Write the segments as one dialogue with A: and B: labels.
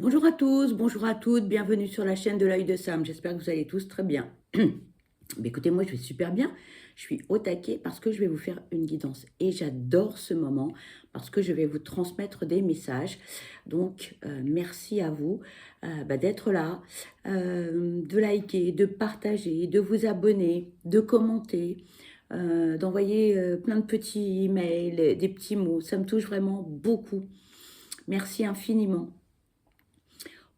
A: Bonjour à tous, bonjour à toutes, bienvenue sur la chaîne de l'œil de Sam. J'espère que vous allez tous très bien. Mais écoutez, moi je vais super bien. Je suis au taquet parce que je vais vous faire une guidance. Et j'adore ce moment parce que je vais vous transmettre des messages. Donc merci à vous d'être là, de liker, de partager, de vous abonner, de commenter, d'envoyer plein de petits emails, des petits mots. Ça me touche vraiment beaucoup. Merci infiniment.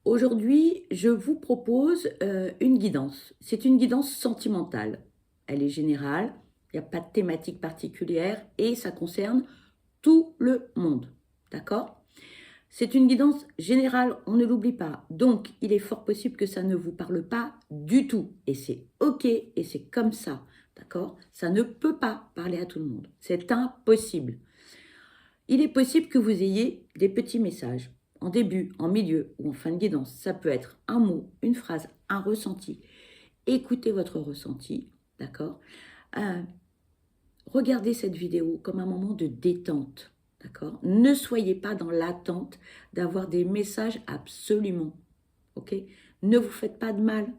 A: Aujourd'hui, je vous propose une guidance. C'est une guidance sentimentale. Elle est générale, il n'y a pas de thématique particulière et ça concerne tout le monde. D'accord? C'est une guidance générale, on ne l'oublie pas. Donc, il est fort possible que ça ne vous parle pas du tout. Et c'est OK et c'est comme ça. D'accord? Ça ne peut pas parler à tout le monde. C'est impossible. Il est possible que vous ayez des petits messages en début, en milieu ou en fin de guidance. Ça peut être un mot, une phrase, un ressenti. Écoutez votre ressenti, d'accord? Regardez cette vidéo comme un moment de détente, d'accord? Ne soyez pas dans l'attente d'avoir des messages absolument, ok? Ne vous faites pas de mal.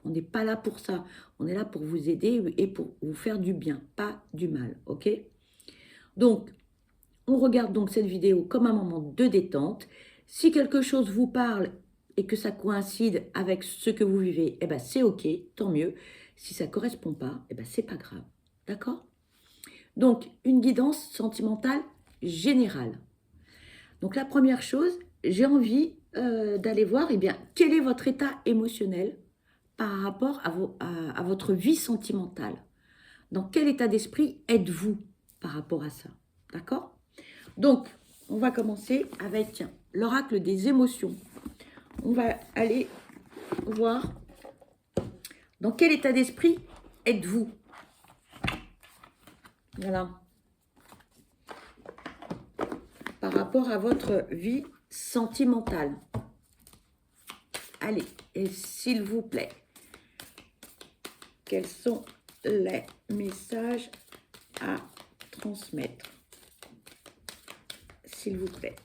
A: On n'est pas là pour ça. On est là pour vous aider et pour vous faire du bien, pas du mal, ok? Donc, on regarde donc cette vidéo comme un moment de détente. Si quelque chose vous parle et que ça coïncide avec ce que vous vivez, eh ben c'est OK, tant mieux. Si ça ne correspond pas, eh ben c'est pas grave. D'accord? Donc, une guidance sentimentale générale. Donc, la première chose, j'ai envie d'aller voir, eh bien, quel est votre état émotionnel par rapport à votre vie sentimentale. Dans quel état d'esprit êtes-vous par rapport à ça? D'accord? Donc, on va commencer avec l'oracle des émotions. On va aller voir dans quel état d'esprit êtes-vous. Voilà. Par rapport à votre vie sentimentale. Allez, et s'il vous plaît, quels sont les messages à transmettre? S'il vous plaît.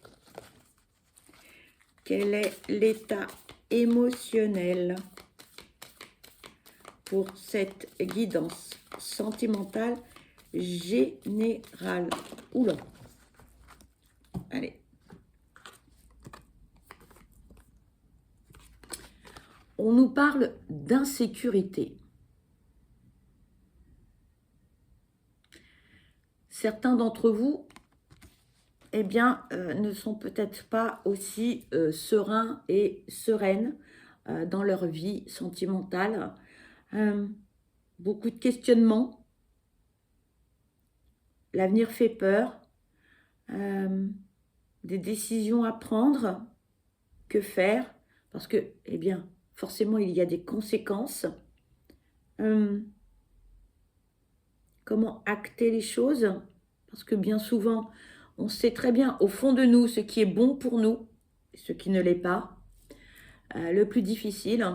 A: Quel est l'état émotionnel pour cette guidance sentimentale générale? Oula. Allez. On nous parle d'insécurité. Certains d'entre vous, eh bien, ne sont peut-être pas aussi sereins et sereines dans leur vie sentimentale. Beaucoup de questionnements. L'avenir fait peur. Des décisions à prendre. Que faire? Parce que, eh bien, forcément, il y a des conséquences. Comment acter les choses? Parce que bien souvent, on sait très bien au fond de nous ce qui est bon pour nous, et ce qui ne l'est pas. Le plus difficile,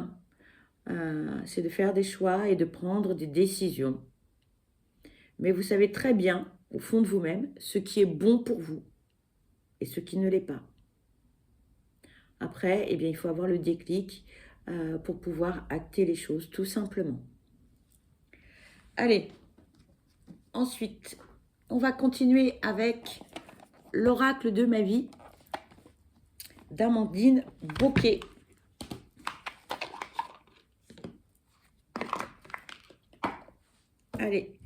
A: c'est de faire des choix et de prendre des décisions. Mais vous savez très bien, au fond de vous-même, ce qui est bon pour vous et ce qui ne l'est pas. Après, eh bien, il faut avoir le déclic pour pouvoir acter les choses, tout simplement. Allez, ensuite, on va continuer avec l'oracle de ma vie d'Amandine Bocquet. Allez,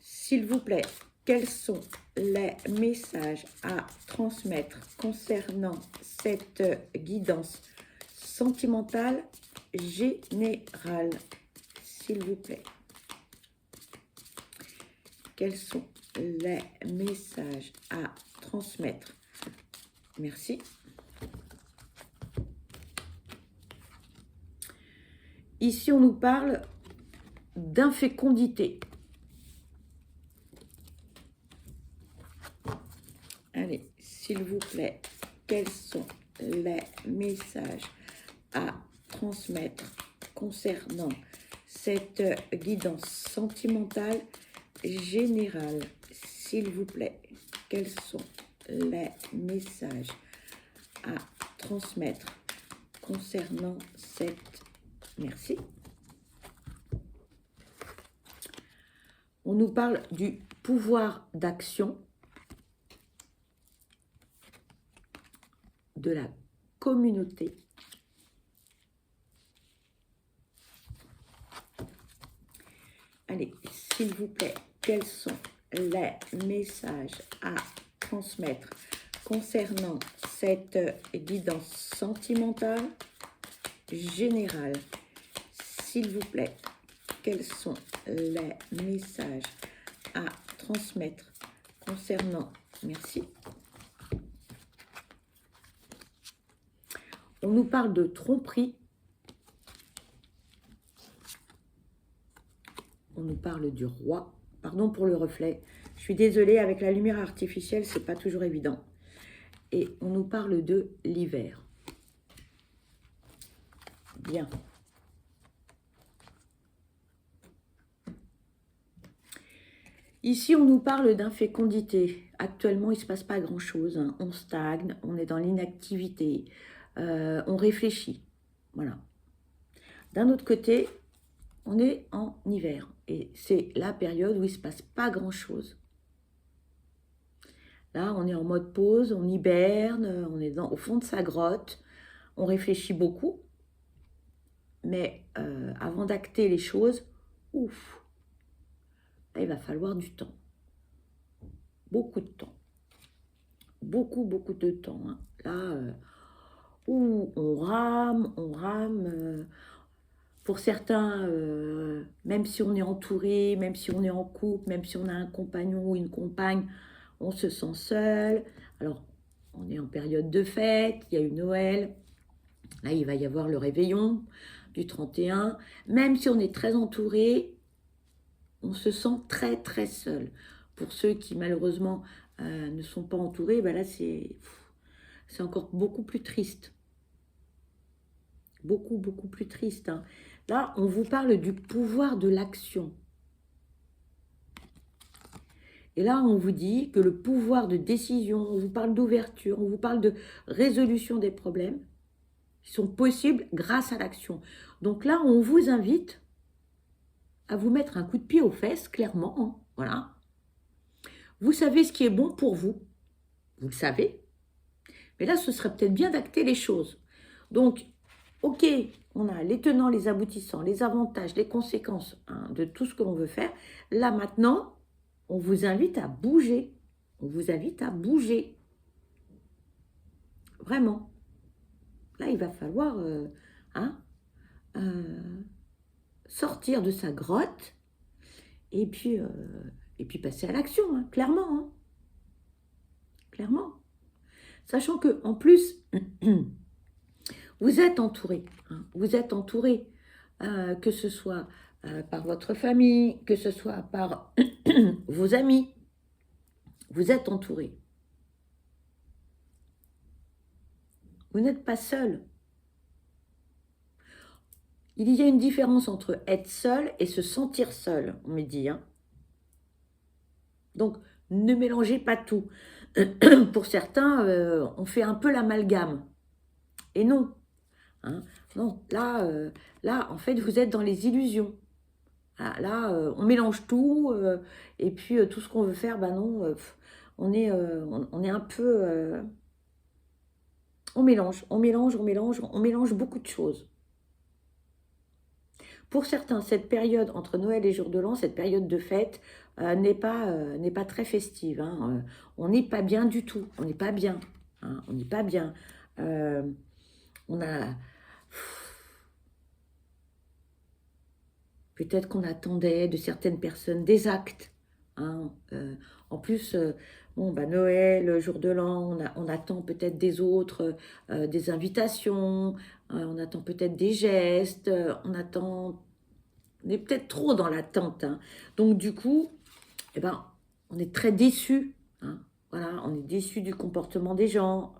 A: s'il vous plaît, quels sont les messages à transmettre concernant cette guidance sentimentale générale? S'il vous plaît. Quels sont les messages à transmettre? Merci. Ici, on nous parle d'infécondité. Allez, s'il vous plaît, quels sont les messages à transmettre concernant cette guidance sentimentale générale? S'il vous plaît, quels sont les messages à transmettre concernant cette... Merci. On nous parle du pouvoir d'action de la communauté. Allez, s'il vous plaît, quels sont les messages à transmettre concernant cette guidance sentimentale générale? S'il vous plaît, quels sont les messages à transmettre concernant... Merci. On nous parle de tromperie. On nous parle du roi. Pardon pour le reflet. Je suis désolée, avec la lumière artificielle, c'est pas toujours évident. Et on nous parle de l'hiver. Bien. Ici, on nous parle d'infécondité. Actuellement, il ne se passe pas grand-chose. Hein. On stagne, on est dans l'inactivité, on réfléchit. Voilà. D'un autre côté, on est en hiver. Et c'est la période où il ne se passe pas grand-chose. Là, on est en mode pause, on hiberne, on est au fond de sa grotte, on réfléchit beaucoup. Mais avant d'acter les choses, ouf, là, il va falloir du temps. Beaucoup de temps. Beaucoup de temps. Hein. Là, où on rame. Pour certains, même si on est entouré, même si on est en couple, même si on a un compagnon ou une compagne, on se sent seul. Alors, on est en période de fête, il y a eu Noël. Là, il va y avoir le réveillon du 31. Même si on est très entouré, on se sent très seul. Pour ceux qui, malheureusement, ne sont pas entourés, ben là, c'est encore beaucoup plus triste. Beaucoup plus triste. Hein. Là, on vous parle du pouvoir de l'action. Et là, on vous dit que le pouvoir de décision, on vous parle d'ouverture, on vous parle de résolution des problèmes qui sont possibles grâce à l'action. Donc là, on vous invite à vous mettre un coup de pied aux fesses, clairement. Hein, voilà. Vous savez ce qui est bon pour vous. Vous le savez. Mais là, ce serait peut-être bien d'acter les choses. Donc, ok, on a les tenants, les aboutissants, les avantages, les conséquences hein, de tout ce que l'on veut faire. Là, maintenant, on vous invite à bouger. On vous invite à bouger. Vraiment. Là, il va falloir sortir de sa grotte et puis passer à l'action, hein, clairement. Hein. Clairement. Sachant que en plus, vous êtes entouré. Hein, vous êtes entouré, que ce soit par votre famille, que ce soit par vos amis. Vous êtes entouré. Vous n'êtes pas seul. Il y a une différence entre être seul et se sentir seul, on me dit. Hein. Donc, ne mélangez pas tout. Pour certains, on fait un peu l'amalgame. Et non. Hein. Non, là, en fait, vous êtes dans les illusions. Ah, là, on mélange tout. Et puis, tout ce qu'on veut faire, ben non, on est un peu... on mélange beaucoup de choses. Pour certains, cette période entre Noël et Jour de l'An, cette période de fête, n'est pas très festive. Hein. On n'est pas bien du tout. On n'est pas bien. Hein. On n'est pas bien. On a... Peut-être qu'on attendait de certaines personnes des actes. Hein. En plus, bon, bah, Noël, Jour de l'An, on attend peut-être des autres des invitations, on attend peut-être des gestes, on est peut-être trop dans l'attente. Hein. Donc du coup, eh ben, on est très déçus. Hein. Voilà, on est déçus du comportement des gens,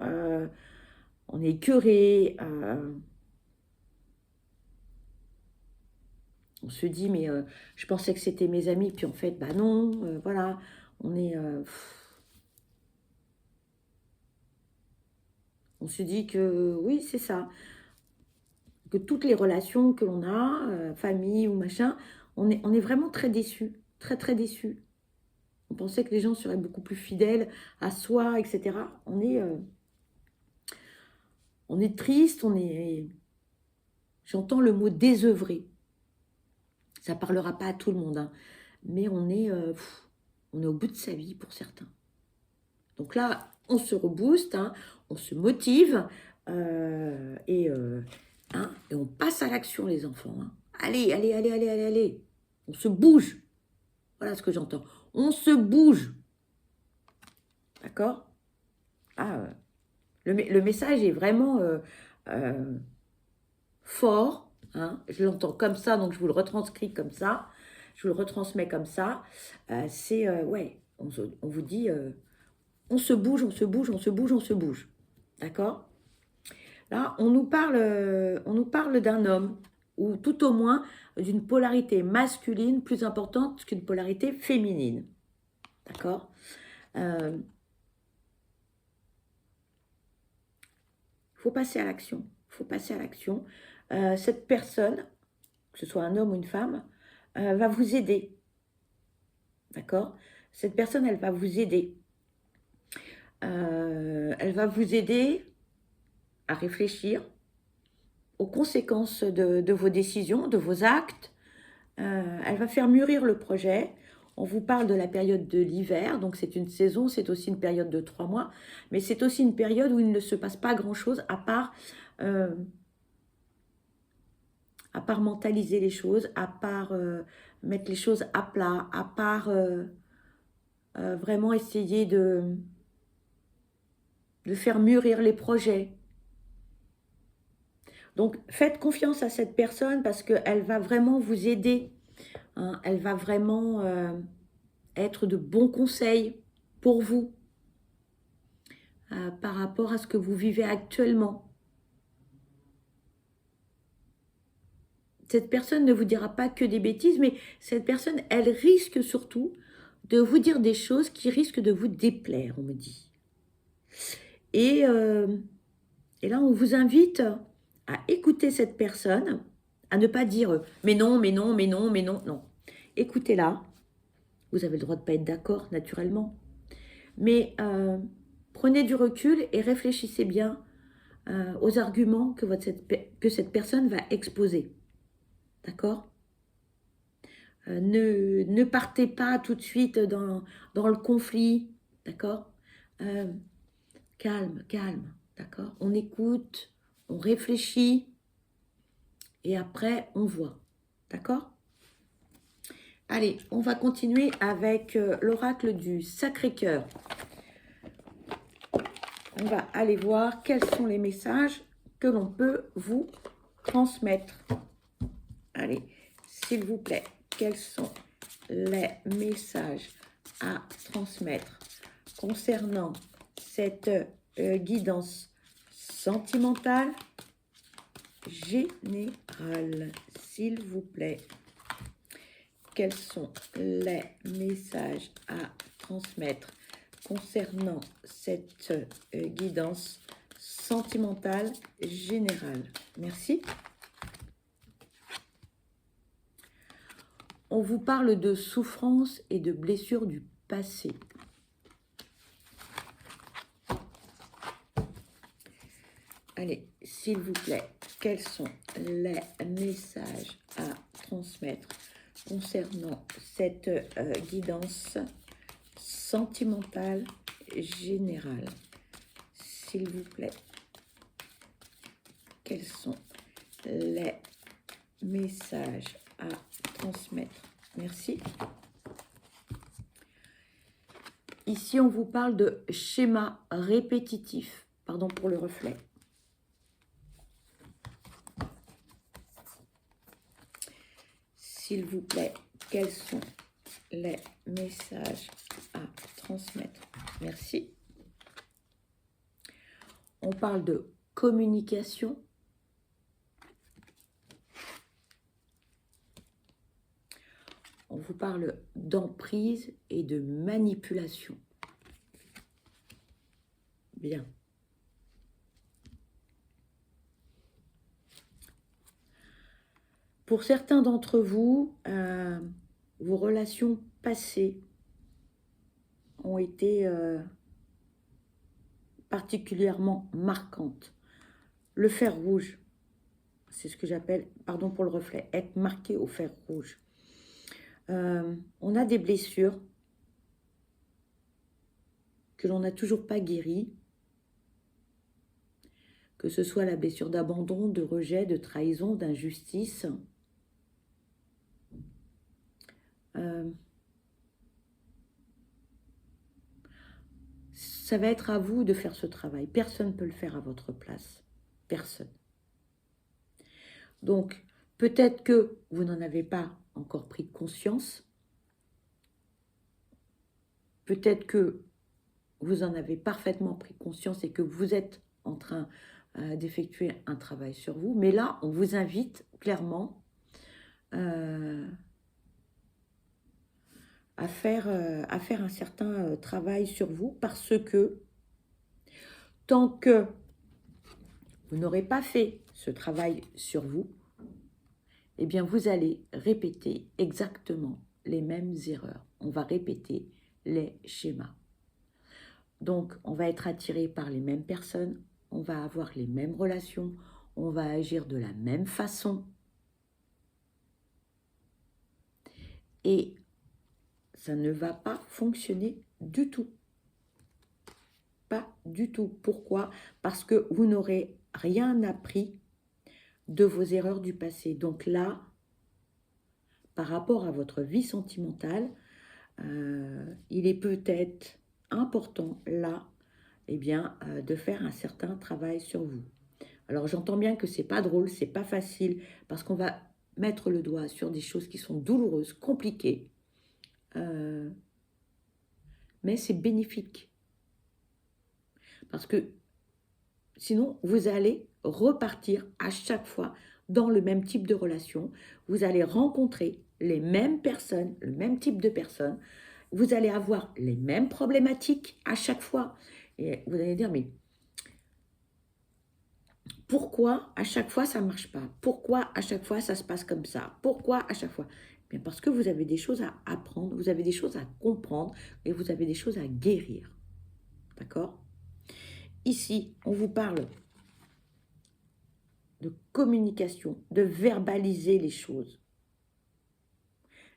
A: on est écœurés. On se dit, mais je pensais que c'était mes amis, puis en fait, bah non, voilà, on On se dit que oui, c'est ça. Que toutes les relations que l'on a, famille ou machin, on est vraiment très déçus. Très, très déçus. On pensait que les gens seraient beaucoup plus fidèles à soi, etc. On est triste, J'entends le mot désœuvré. Ça ne parlera pas à tout le monde, hein, mais on est au bout de sa vie pour certains. Donc là, on se rebooste, hein, on se motive et on passe à l'action, les enfants. Hein. Allez, allez, allez, allez, allez, allez. On se bouge. Voilà ce que j'entends. On se bouge. D'accord? Le message est vraiment fort. Hein. Je l'entends comme ça, donc je vous le retranscris comme ça. Je vous le retransmets comme ça. Ouais, on vous dit, on se bouge, on se bouge, on se bouge, on se bouge. D'accord? Là, on nous parle d'un homme, ou tout au moins d'une polarité masculine plus importante qu'une polarité féminine. D'accord? Il faut passer à l'action. Il faut passer à l'action. Cette personne, que ce soit un homme ou une femme, va vous aider. D'accord? Cette personne, elle va vous aider. Elle va vous aider à réfléchir aux conséquences de vos décisions, de vos actes. Elle va faire mûrir le projet. On vous parle de la période de l'hiver, donc c'est une saison, c'est aussi une période de 3 mois, mais c'est aussi une période où il ne se passe pas grand-chose à part mentaliser les choses, à part mettre les choses à plat, à part vraiment essayer de faire mûrir les projets. Donc, faites confiance à cette personne parce qu'elle va vraiment vous aider. Hein, elle va vraiment être de bons conseils pour vous par rapport à ce que vous vivez actuellement. Cette personne ne vous dira pas que des bêtises, mais cette personne, elle risque surtout de vous dire des choses qui risquent de vous déplaire, on me dit. Et là, on vous invite à écouter cette personne, à ne pas dire « mais non, mais non, mais non, mais non ». Non, écoutez-la. Vous avez le droit de ne pas être d'accord, naturellement. Mais prenez du recul et réfléchissez bien aux arguments que cette personne va exposer. D'accord ? Ne partez pas tout de suite dans le conflit. D'accord ? Calme, calme. D'accord ? On écoute, on réfléchit et après, on voit. D'accord ? Allez, on va continuer avec l'oracle du Sacré-Cœur. On va aller voir quels sont les messages que l'on peut vous transmettre. Allez, s'il vous plaît, quels sont les messages à transmettre concernant cette guidance sentimentale générale, s'il vous plaît. Quels sont les messages à transmettre concernant cette guidance sentimentale générale? Merci. On vous parle de souffrance et de blessures du passé. Allez, s'il vous plaît, quels sont les messages à transmettre concernant cette guidance sentimentale générale? S'il vous plaît, quels sont les messages à transmettre? Merci. Ici, on vous parle de schéma répétitif. Pardon pour le reflet. S'il vous plaît, quels sont les messages à transmettre? Merci. On parle de communication. On vous parle d'emprise et de manipulation. Bien. Pour certains d'entre vous, vos relations passées ont été particulièrement marquantes. Le fer rouge, c'est ce que j'appelle, pardon pour le reflet, être marqué au fer rouge. On a des blessures que l'on n'a toujours pas guéries, que ce soit la blessure d'abandon, de rejet, de trahison, d'injustice. Ça va être à vous de faire ce travail. Personne ne peut le faire à votre place. Personne. Donc, peut-être que vous n'en avez pas encore pris conscience. Peut-être que vous en avez parfaitement pris conscience et que vous êtes en train d'effectuer un travail sur vous. Mais là, on vous invite clairement à faire un certain travail sur vous parce que tant que vous n'aurez pas fait ce travail sur vous, eh bien vous allez répéter exactement les mêmes erreurs. On va répéter les schémas. Donc, on va être attiré par les mêmes personnes, on va avoir les mêmes relations, on va agir de la même façon. Et ça ne va pas fonctionner du tout. Pas du tout. Pourquoi? Parce que vous n'aurez rien appris de vos erreurs du passé. Donc là, par rapport à votre vie sentimentale, il est peut-être important là, eh bien, de faire un certain travail sur vous. Alors j'entends bien que c'est pas drôle, c'est pas facile, parce qu'on va mettre le doigt sur des choses qui sont douloureuses, compliquées, mais c'est bénéfique. Parce que sinon, vous allez repartir à chaque fois dans le même type de relation. Vous allez rencontrer les mêmes personnes, le même type de personnes. Vous allez avoir les mêmes problématiques à chaque fois. Et vous allez dire, mais pourquoi à chaque fois ça ne marche pas? Pourquoi à chaque fois ça se passe comme ça? Pourquoi à chaque fois? Bien parce que vous avez des choses à apprendre, vous avez des choses à comprendre et vous avez des choses à guérir. D'accord? Ici, on vous parle de communication, de verbaliser les choses.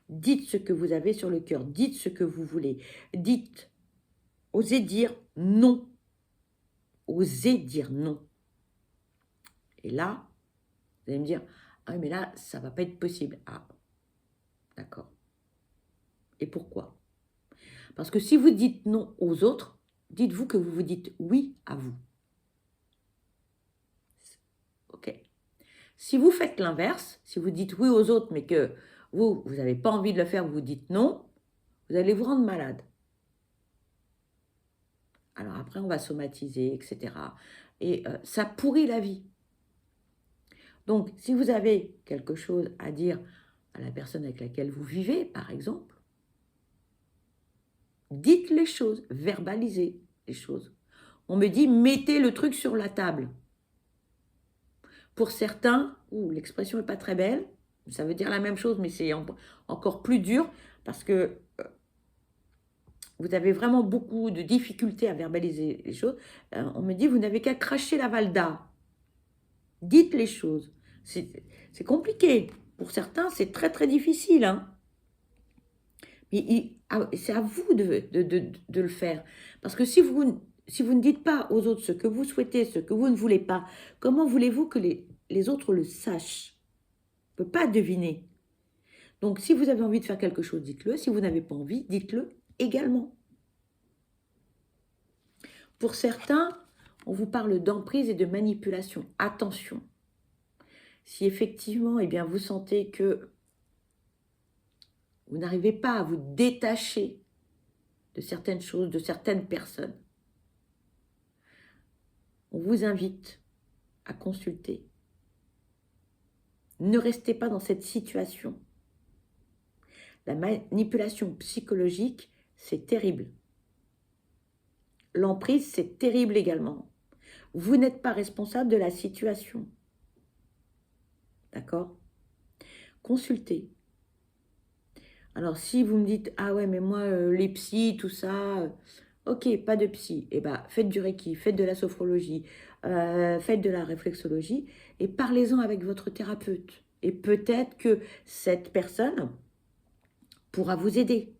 A: Dites ce que vous avez sur le cœur, dites ce que vous voulez. Dites, osez dire non. Osez dire non. Et là, vous allez me dire, ah mais là, ça ne va pas être possible. Ah, d'accord. Et pourquoi? Parce que si vous dites non aux autres, dites-vous que vous vous dites oui à vous. Ok. Si vous faites l'inverse, si vous dites oui aux autres, mais que vous n'avez pas envie de le faire, vous vous dites non, vous allez vous rendre malade. Alors après, on va somatiser, etc. Et ça pourrit la vie. Donc, si vous avez quelque chose à dire à la personne avec laquelle vous vivez, par exemple, dites les choses, verbalisez les choses. On me dit, mettez le truc sur la table. Pour certains, l'expression n'est pas très belle, ça veut dire la même chose, mais c'est encore plus dur, parce que vous avez vraiment beaucoup de difficultés à verbaliser les choses. On me dit, vous n'avez qu'à cracher la Valda. Dites les choses. C'est compliqué. Pour certains, c'est très, très difficile. Hein. Mais c'est à vous de le faire. Parce que si vous ne dites pas aux autres ce que vous souhaitez, ce que vous ne voulez pas, comment voulez-vous que les autres le sachent? On ne peut pas deviner. Donc, si vous avez envie de faire quelque chose, dites-le. Si vous n'avez pas envie, dites-le également. Pour certains, on vous parle d'emprise et de manipulation. Attention. Si effectivement, eh bien, vous sentez que vous n'arrivez pas à vous détacher de certaines choses, de certaines personnes, on vous invite à consulter. Ne restez pas dans cette situation. La manipulation psychologique, c'est terrible. L'emprise, c'est terrible également. Vous n'êtes pas responsable de la situation. D'accord? consultez. Alors, si vous me dites, ah ouais, mais moi, les psys, tout ça, ok, pas de psy, eh ben, faites du Reiki, faites de la sophrologie, faites de la réflexologie et parlez-en avec votre thérapeute. Et peut-être que cette personne pourra vous aider.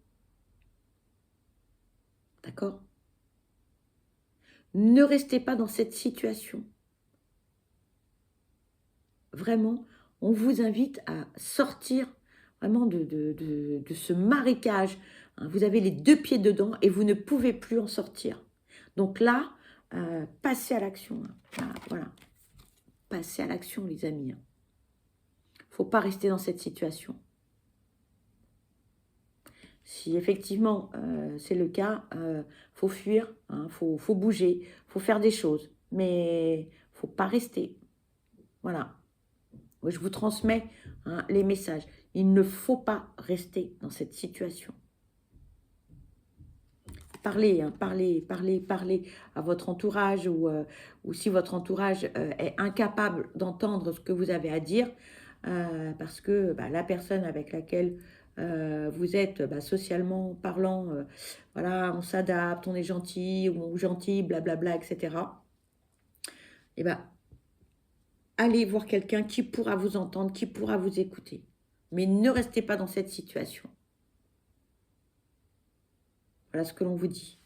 A: D'accord? Ne restez pas dans cette situation. Vraiment, on vous invite à sortir vraiment de ce marécage. Hein. Vous avez les deux pieds dedans et vous ne pouvez plus en sortir. Donc là, passez à l'action. Hein. Ah, voilà. Passez à l'action, les amis. Il ne faut pas rester dans cette situation. Si effectivement c'est le cas, faut fuir, hein, faut bouger, faut faire des choses. Mais faut pas rester. Voilà. Moi, je vous transmets hein, les messages. Il ne faut pas rester dans cette situation. Parlez, hein, parlez à votre entourage ou si votre entourage est incapable d'entendre ce que vous avez à dire parce que bah, la personne avec laquelle vous êtes bah, socialement parlant, voilà, on s'adapte, on est gentil ou gentil, blablabla, etc. Et ben, allez voir quelqu'un qui pourra vous entendre, qui pourra vous écouter. Mais ne restez pas dans cette situation. Voilà ce que l'on vous dit.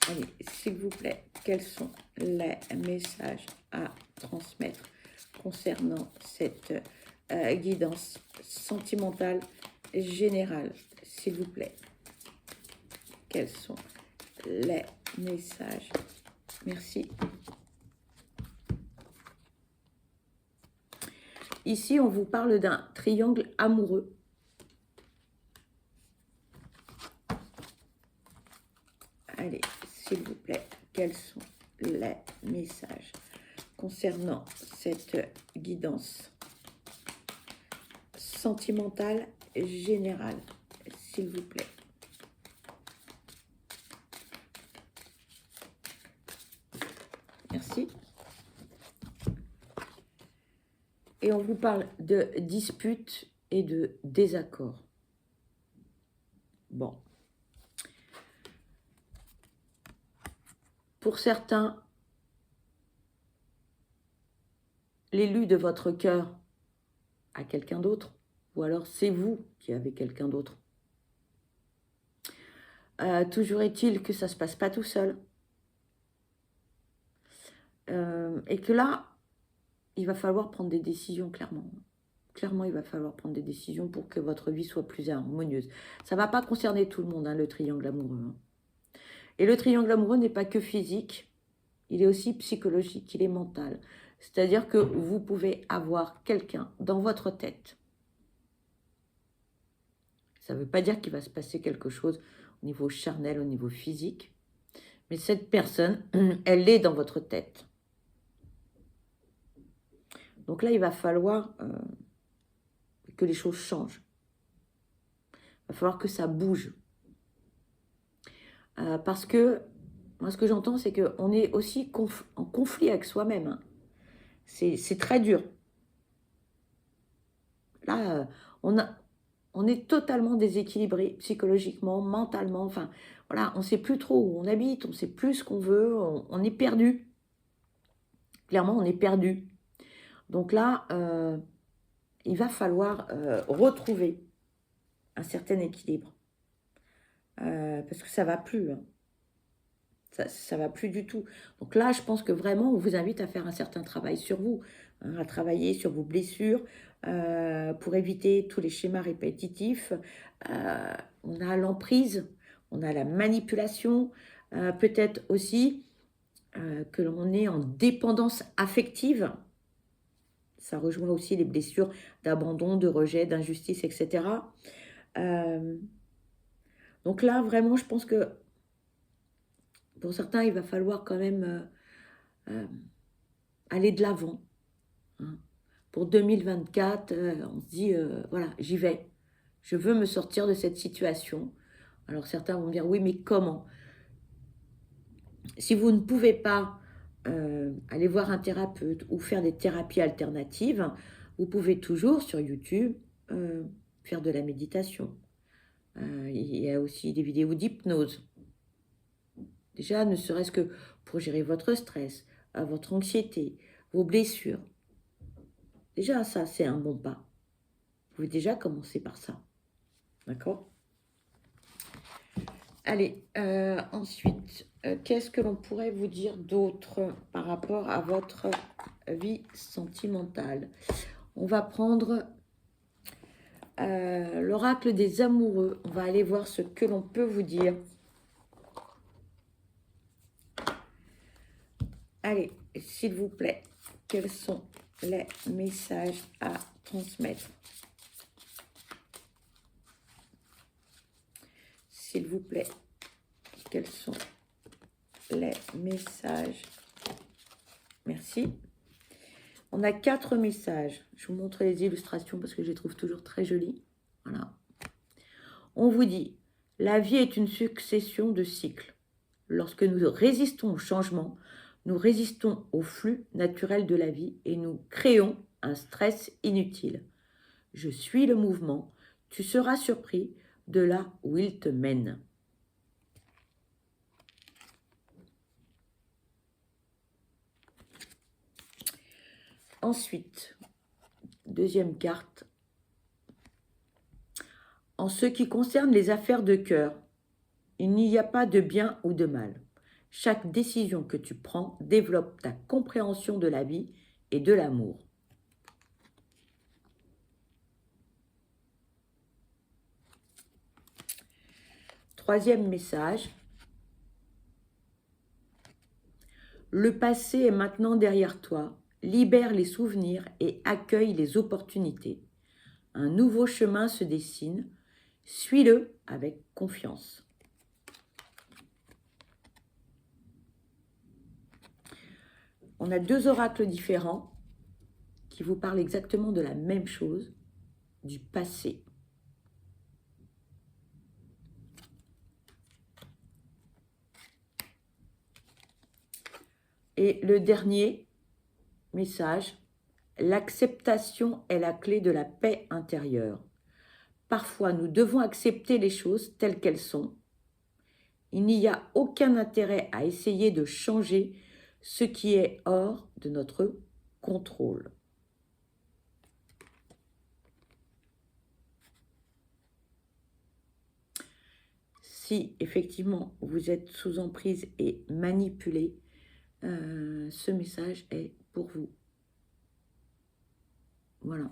A: Allez, s'il vous plaît, quels sont les messages à transmettre concernant cette guidance sentimentale générale, s'il vous plaît? Quels sont les messages? Merci. Ici, on vous parle d'un triangle amoureux. Allez, s'il vous plaît, quels sont les messages concernant cette guidance sentimentale générale, s'il vous plaît? Merci. Et on vous parle de disputes et de désaccords. Bon. Pour certains, l'élu de votre cœur a quelqu'un d'autre, ou alors c'est vous qui avez quelqu'un d'autre. Toujours est-il que ça ne se passe pas tout seul. Et que là, il va falloir prendre des décisions, clairement. Clairement, il va falloir prendre des décisions pour que votre vie soit plus harmonieuse. Ça ne va pas concerner tout le monde, hein, le triangle amoureux. Hein. Et le triangle amoureux n'est pas que physique, il est aussi psychologique, il est mental. C'est-à-dire que vous pouvez avoir quelqu'un dans votre tête. Ça ne veut pas dire qu'il va se passer quelque chose au niveau charnel, au niveau physique. Mais cette personne, elle est dans votre tête. Donc là, il va falloir que les choses changent. Il va falloir que ça bouge. Parce que, moi, ce que j'entends, c'est qu'on est aussi en conflit avec soi-même. Hein. C'est très dur. Là, on est totalement déséquilibré psychologiquement, mentalement. Enfin, voilà, on ne sait plus trop où on habite, on ne sait plus ce qu'on veut, on est perdu. Clairement, on est perdu. Donc là, il va falloir retrouver un certain équilibre. Parce que ça ne va plus. Hein. Ça ne va plus du tout. Donc là, je pense que vraiment, on vous invite à faire un certain travail sur vous, hein, à travailler sur vos blessures pour éviter tous les schémas répétitifs. On a l'emprise, on a la manipulation, peut-être aussi que l'on est en dépendance affective. Ça rejoint aussi les blessures d'abandon, de rejet, d'injustice, etc. Donc là, vraiment, je pense que pour certains, il va falloir quand même aller de l'avant. Hein. Pour 2024, on se dit, voilà, j'y vais. Je veux me sortir de cette situation. Alors certains vont me dire, oui, mais comment? Si vous ne pouvez pas aller voir un thérapeute ou faire des thérapies alternatives, vous pouvez toujours sur YouTube faire de la méditation. Il y a aussi des vidéos d'hypnose. Déjà, ne serait-ce que pour gérer votre stress, votre anxiété, vos blessures. Déjà, ça, c'est un bon pas. Vous pouvez déjà commencer par ça. D'accord? Allez, ensuite, qu'est-ce que l'on pourrait vous dire d'autre par rapport à votre vie sentimentale? On va prendre l'oracle des amoureux. On va aller voir ce que l'on peut vous dire. Allez, s'il vous plaît, quels sont les messages à transmettre? S'il vous plaît, quels sont les messages? Merci. On a 4 messages. Je vous montre les illustrations parce que je les trouve toujours très jolies. Voilà. On vous dit, la vie est une succession de cycles. Lorsque nous résistons au changement, nous résistons au flux naturel de la vie et nous créons un stress inutile. Je suis le mouvement, tu seras surpris de là où il te mène. Ensuite, deuxième carte. En ce qui concerne les affaires de cœur, il n'y a pas de bien ou de mal. Chaque décision que tu prends développe ta compréhension de la vie et de l'amour. Troisième message. Le passé est maintenant derrière toi. Libère les souvenirs et accueille les opportunités. Un nouveau chemin se dessine. Suis-le avec confiance. On a 2 oracles différents qui vous parlent exactement de la même chose, du passé. Et le dernier message, l'acceptation est la clé de la paix intérieure. Parfois, nous devons accepter les choses telles qu'elles sont. Il n'y a aucun intérêt à essayer de changer ce qui est hors de notre contrôle. Si effectivement vous êtes sous emprise et manipulé, ce message est pour vous. Voilà.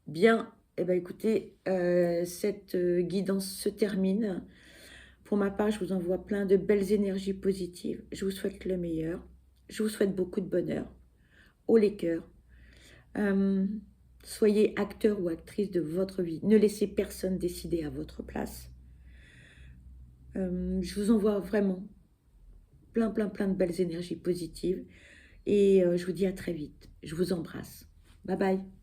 A: Bien, eh bien écoutez, cette guidance se termine. Pour ma part, je vous envoie plein de belles énergies positives. Je vous souhaite le meilleur. Je vous souhaite beaucoup de bonheur. Haut les cœurs. Soyez acteur ou actrice de votre vie. Ne laissez personne décider à votre place. Je vous envoie vraiment plein de belles énergies positives. Et je vous dis à très vite. Je vous embrasse. Bye bye.